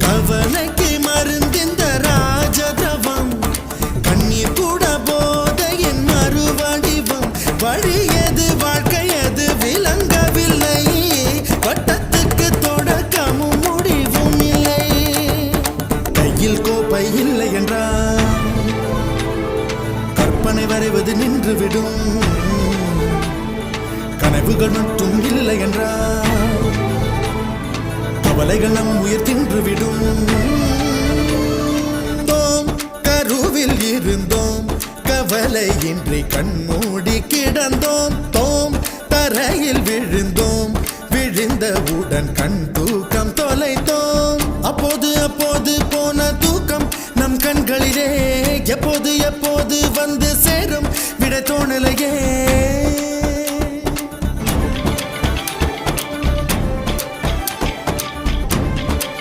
கவலைக்கு மருந்திந்த ராஜதவம் கண்ணீர் கூட போதையின் மறுவடிவம் வழியது வாழ்க்கையது விளங்கவில்லை வட்டத்துக்கு தொடக்கமும் முடிவும் இல்லை கையில் கோப்பை இல்லை என்றால் கற்பனை வரைவது நின்றுவிடும் கனவுகள் மட்டும் இல்லை என்றால் கவலைகள் நம் உயிர் தின்றுவிடும் தோம் கருவில் இருந்தோம் கவலையின்றி கண்மூடி கிடந்தோம் தோம் தரையில் விழுந்தோம் விழுந்தவுடன் கண் தூக்கம் தொலைத்தோம் அப்போது அப்போது போன தூக்கம் நம் கண்களிலே எப்போது எப்போது வந்து சேரும் விட தோணலையே